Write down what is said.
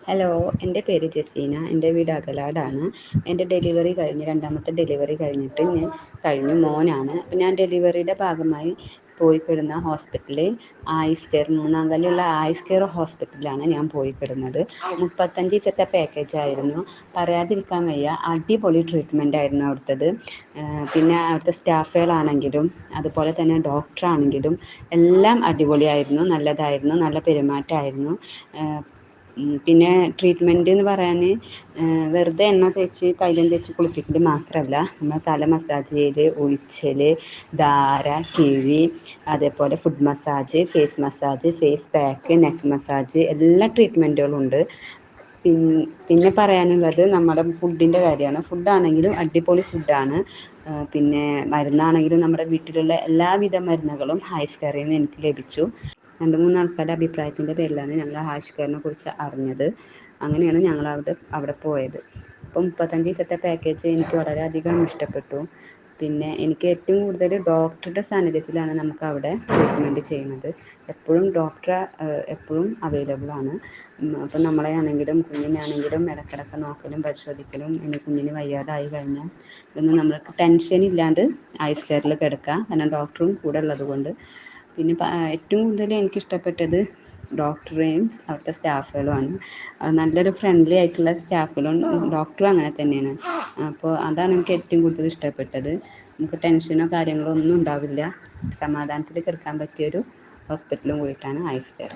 Hello, എൻ്റെ പേര് ജസീന. എൻ്റെ വീട് അകലാടാണ്. എൻ്റെ ഡെലിവറി കഴിഞ്ഞ് രണ്ടാമത്തെ ഡെലിവറി കഴിഞ്ഞു മോനാണ്. അപ്പം ഞാൻ ഡെലിവറിയുടെ ഭാഗമായി പോയിപ്പെടുന്ന ഹോസ്പിറ്റല് ആയുഷ് കെയർ, മൂന്നാം കല്ലുള്ള ആയുഷ് കെയർ ഹോസ്പിറ്റലിലാണ് ഞാൻ പോയിപ്പെടുന്നത്. 35 ദിവസത്തെ പാക്കേജ് ആയിരുന്നു. പറയാതിരിക്കാൻ വയ്യ, അടിപൊളി ട്രീറ്റ്മെൻ്റ് ആയിരുന്നു അവിടുത്തത്. പിന്നെ അവിടുത്തെ സ്റ്റാഫുകളാണെങ്കിലും അതുപോലെ തന്നെ ഡോക്ടറാണെങ്കിലും എല്ലാം അടിപൊളിയായിരുന്നു, നല്ലതായിരുന്നു, നല്ല പെരുമാറ്റമായിരുന്നു. പിന്നെ ട്രീറ്റ്മെൻറ്റ് എന്ന് പറയാൻ വെറുതെ എണ്ണ തേച്ച് തൈലം തേച്ച് കുളിപ്പിക്കൽ മാത്രമല്ല, നമ്മൾ തല മസാജ് ചെയ്യൽ, ഉഴിച്ചൽ, ധാര, കിഴി, അതേപോലെ foot massage, face massage, face pack, neck massage, എല്ലാ ട്രീറ്റ്മെൻറ്റുകളും ഉണ്ട്. പിന്നെ പറയാനുള്ളത് നമ്മുടെ ഫുഡിൻ്റെ കാര്യമാണ്. ഫുഡാണെങ്കിലും അടിപൊളി ഫുഡാണ്. പിന്നെ മരുന്നാണെങ്കിലും നമ്മുടെ വീട്ടിലുള്ള എല്ലാവിധ മരുന്നുകളും ആയുഷ് കെയറിൽ നിന്ന് എനിക്ക് ലഭിച്ചു. 2-3 ആൾക്കാരുടെ അഭിപ്രായത്തിൻ്റെ പേരിലാണ് ഞങ്ങൾ ആയുഷ് കെയറിനെ കുറിച്ച് അറിഞ്ഞത്. അങ്ങനെയാണ് ഞങ്ങൾ അവിടെ പോയത്. അപ്പോൾ 35 ദിവസത്തെ പാക്കേജ് എനിക്ക് വളരെയധികം ഇഷ്ടപ്പെട്ടു. പിന്നെ എനിക്ക് ഏറ്റവും കൂടുതൽ ഡോക്ടറുടെ സാന്നിധ്യത്തിലാണ് നമുക്ക് അവിടെ ട്രീറ്റ്മെൻറ്റ് ചെയ്യുന്നത്. എപ്പോഴും ഡോക്ടർ എപ്പോഴും അവൈലബിൾ ആണ്. അപ്പം നമ്മളെ ആണെങ്കിലും കുഞ്ഞിനാണെങ്കിലും ഇടയ്ക്കിടയ്ക്ക് നോക്കലും പരിശോധിക്കലും, ഇനി കുഞ്ഞിന് വയ്യാതായി കഴിഞ്ഞാൽ ഇതൊന്നും നമ്മൾക്ക് ടെൻഷൻ ഇല്ലാണ്ട് ആയുഷ് കെയറിൽ കിടക്കാം, കാരണം ഡോക്ടറും കൂടെ ഉള്ളത് കൊണ്ട്. പിന്നെ ഏറ്റവും കൂടുതൽ എനിക്കിഷ്ടപ്പെട്ടത് ഡോക്ടറെയും അവിടുത്തെ സ്റ്റാഫുകളുമാണ്. നല്ലൊരു ഫ്രണ്ട്ലി ആയിട്ടുള്ള സ്റ്റാഫുകളും ഡോക്ടറും അങ്ങനെ തന്നെയാണ്. അപ്പോൾ അതാണ് എനിക്ക് ഏറ്റവും കൂടുതൽ ഇഷ്ടപ്പെട്ടത്. നമുക്ക് ടെൻഷനോ കാര്യങ്ങളോ ഒന്നും ഉണ്ടാവില്ല. സമാധാനത്തിൽ കിടക്കാൻ പറ്റിയൊരു ഹോസ്പിറ്റലും കൂടിയിട്ടാണ് ആയുഷ് കെയർ.